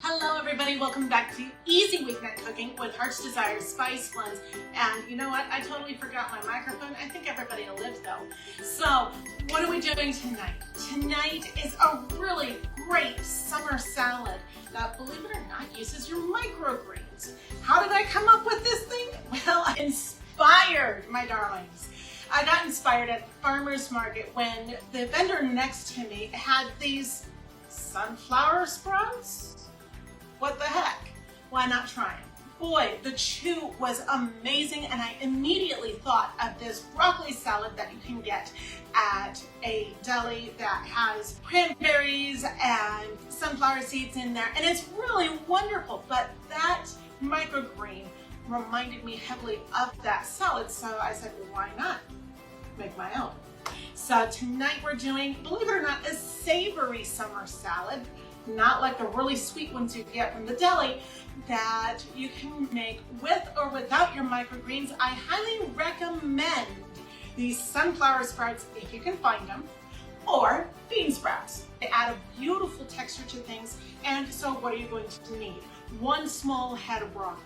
Hello everybody, welcome back to Easy Weeknight Cooking with Hart's Desire Spice Blends. And you know what, I totally forgot my microphone. I think everybody lived though. So what are we doing tonight? Tonight is a really great summer salad that, believe it or not, uses your microgreens. How did I come up with this thing? Well, I inspired, my darlings. I got inspired at the farmer's market when the vendor next to me had these sunflower sprouts. What the heck? Why not try them? Boy, the chew was amazing, and I immediately thought of this broccoli salad that you can get at a deli that has cranberries and sunflower seeds in there, and it's really wonderful. But that microgreen reminded me heavily of that salad, so I said, well, why not make my own? So tonight we're doing, believe it or not, a savory summer salad. Not like the really sweet ones you get from the deli, that you can make with or without your microgreens. I highly recommend these sunflower sprouts if you can find them, or bean sprouts. They add a beautiful texture to things. And so what are you going to need? One small head of broccoli.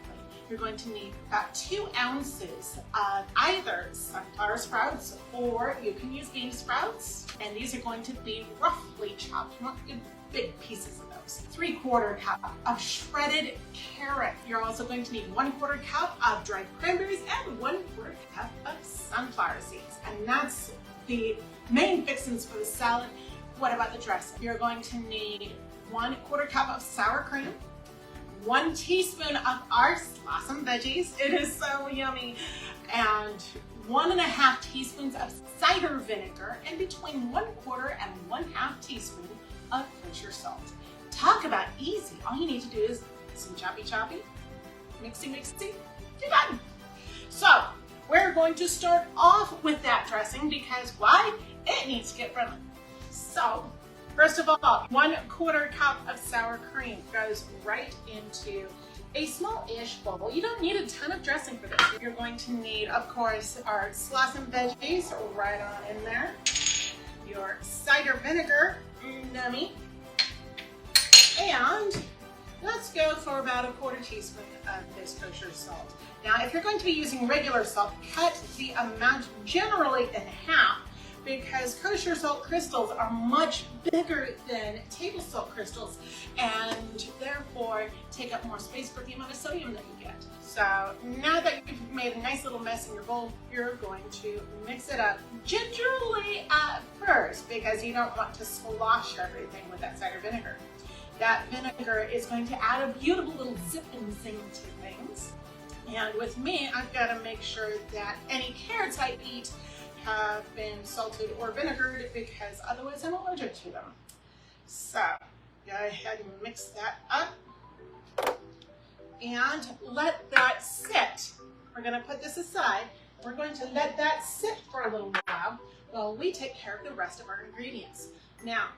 You're going to need about 2 ounces of either sunflower sprouts, or you can use bean sprouts. And these are going to be roughly chopped, not in big pieces of those. 3/4 cup of shredded carrot. You're also going to need 1/4 cup of dried cranberries and 1/4 cup of sunflower seeds. And that's the main fixings for the salad. What about the dressing? You're going to need 1/4 cup of sour cream, 1 teaspoon of our Slawsome Veggies. It is so yummy. And 1.5 teaspoons of cider vinegar, and between 1/4 and 1/2 teaspoon of kosher salt. Talk about easy. All you need to do is some choppy, mixy, you're done. So we're going to start off with that dressing because why? It needs to get friendly. So first of all, 1/4 cup of sour cream goes right into a small-ish bowl. You don't need a ton of dressing for this. You're going to need, of course, our Slawsome Veggies right on in there. Your cider vinegar, nummy. And let's go for about 1/4 teaspoon of this kosher salt. Now, if you're going to be using regular salt, cut the amount generally in half, because kosher salt crystals are much bigger than table salt crystals and therefore take up more space for the amount of sodium that you get. So now that you've made a nice little mess in your bowl, you're going to mix it up gingerly at first because you don't want to slosh everything with that cider vinegar. That vinegar is going to add a beautiful little zip and zing to things. And with me, I've got to make sure that any carrots I eat have been salted or vinegared because otherwise I'm allergic to them. So go ahead and mix that up and let that sit. We're going to put this aside. We're going to let that sit for a little while we take care of the rest of our ingredients. Now,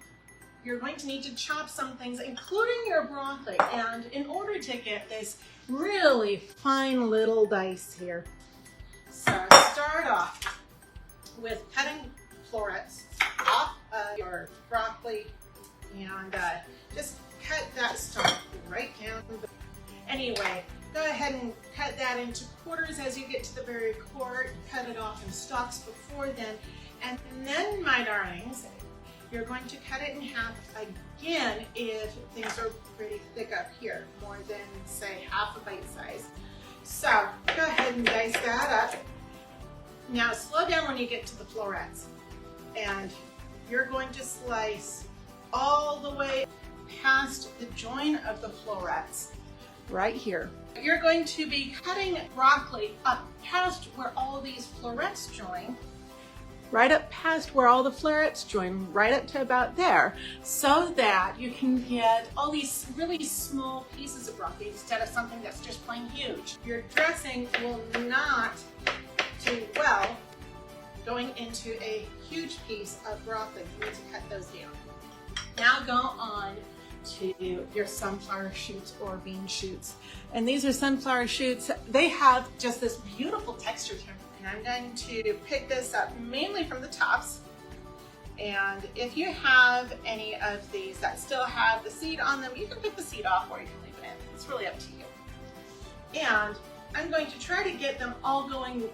you're going to need to chop some things, including your broccoli. And in order to get this really fine little dice here, so start off with cutting florets off of your broccoli and just cut that stalk right down. Anyway, go ahead and cut that into quarters as you get to the very core. Cut it off in stalks before then. And then, my darlings, you're going to cut it in half again if things are pretty thick up here, more than, say, half a bite size. So go ahead and dice that up. Now slow down when you get to the florets, and you're going to slice all the way past the join of the florets, right here. You're going to be cutting broccoli up past where all these florets join, right up past where all the florets join, right up to about there, so that you can get all these really small pieces of broccoli instead of something that's just plain huge. Your dressing will not do well going into a huge piece of broccoli. You need to cut those down. Now go on to your sunflower shoots or bean shoots. And these are sunflower shoots. They have just this beautiful texture to them. And I'm going to pick this up mainly from the tops And if you have any of these that still have the seed on them, you can pick the seed off or you can leave it in. It's really up to you. And I'm going to try to get them all going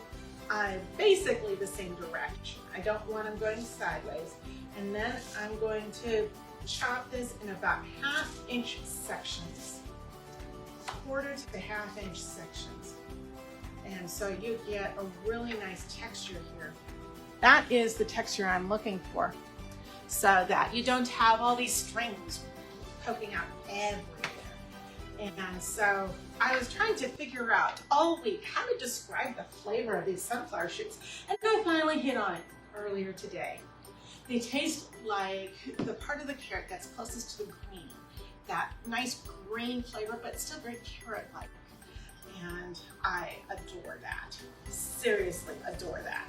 basically the same direction. I don't want them going sideways. And then I'm going to chop this in about 1/2 inch sections, 1/4 to 1/2 inch sections. And so you get a really nice texture here. That is the texture I'm looking for, so that you don't have all these strings poking out everywhere. And so I was trying to figure out all week how to describe the flavor of these sunflower shoots, and I finally hit on it earlier today. They taste like the part of the carrot that's closest to the green, that nice green flavor, but still very carrot-like. And I adore that. Seriously adore that.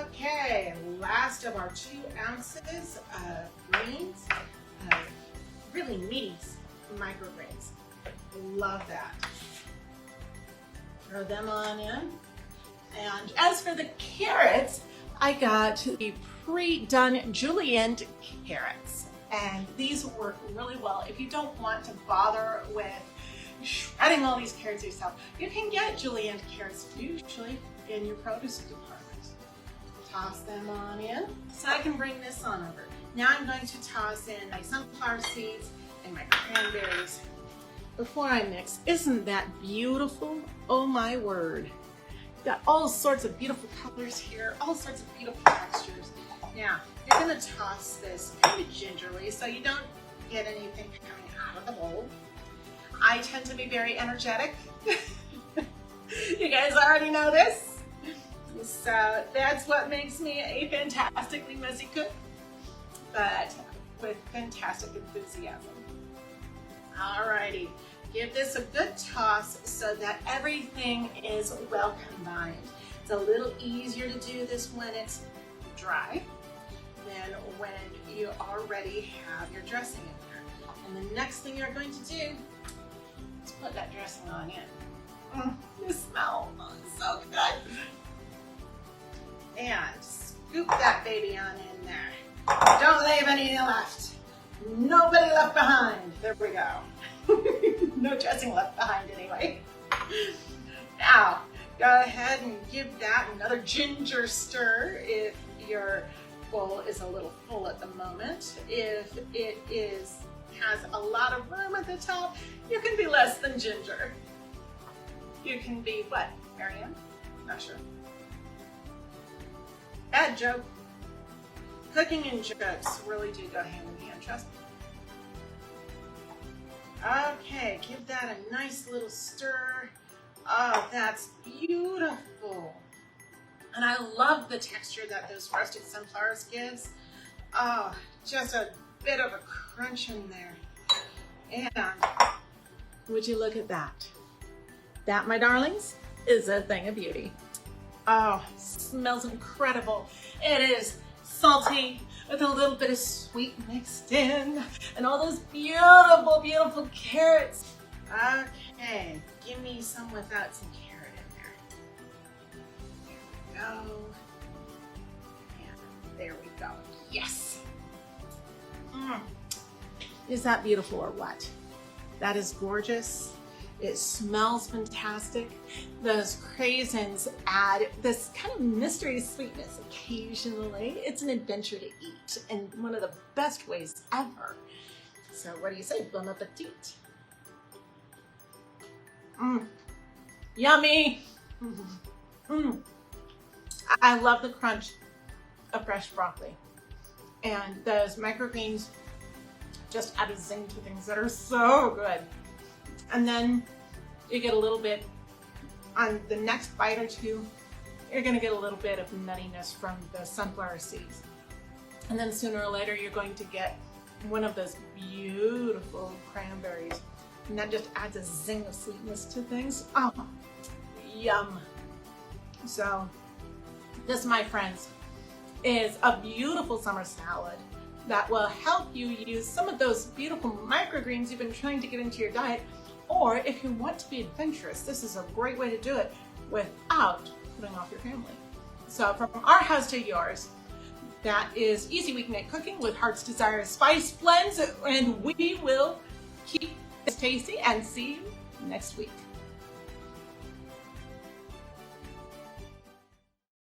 Okay, last of our 2 ounces of greens, really meaty microgreens. Love that. Throw them on in. And as for the carrots, I got the pre-done julienne carrots, and these work really well. If you don't want to bother with shredding all these carrots yourself, you can get julienne carrots usually in your produce department. Toss them on in. So I can bring this on over. Now I'm going to toss in my sunflower seeds and my cranberries before I mix. Isn't that beautiful? Oh my word. Got all sorts of beautiful colors here, all sorts of beautiful textures. Now, you're gonna toss this kind of gingerly so you don't get anything coming out of the bowl. I tend to be very energetic. You guys already know this. So that's what makes me a fantastically messy cook, but with fantastic enthusiasm. Alrighty, give this a good toss so that everything is well combined. It's a little easier to do this when it's dry than when you already have your dressing in there. And the next thing you're going to do is put that dressing on in. The smell is so good. And scoop that baby on in there. Don't leave any left. Nobody left behind. There we go. No dressing left behind anyway. Now, go ahead and give that another ginger stir if your bowl is a little full at the moment. If it has a lot of room at the top, you can be less than ginger. You can be what, Marianne? Not sure. Bad joke. Cooking and jokes really do go hand in hand, trust me. Okay, give that a nice little stir. Oh, that's beautiful. And I love the texture that those roasted sunflowers gives. Oh, just a bit of a crunch in there. And would you look at that? That, my darlings, is a thing of beauty. Oh, smells incredible. It is salty with a little bit of sweet mixed in and all those beautiful, beautiful carrots. Okay, give me some without some carrot in there. There we go. And there we go. Yes. Is that beautiful or what? That is gorgeous. It smells fantastic. Those craisins add this kind of mystery sweetness occasionally. It's an adventure to eat and one of the best ways ever. So what do you say? Bon appetit. Yummy. I love the crunch of fresh broccoli. And those microgreens just add a zing to things that are so good. And then you get a little bit, on the next bite or two, you're gonna get a little bit of nuttiness from the sunflower seeds. And then sooner or later, you're going to get one of those beautiful cranberries. And that just adds a zing of sweetness to things. Oh, yum. So this, my friends, is a beautiful summer salad that will help you use some of those beautiful microgreens you've been trying to get into your diet. Or if you want to be adventurous, this is a great way to do it without putting off your family. So from our house to yours, That is Easy Weeknight Cooking with Heart's Desire Spice Blends, and we will keep this tasty and see you next week.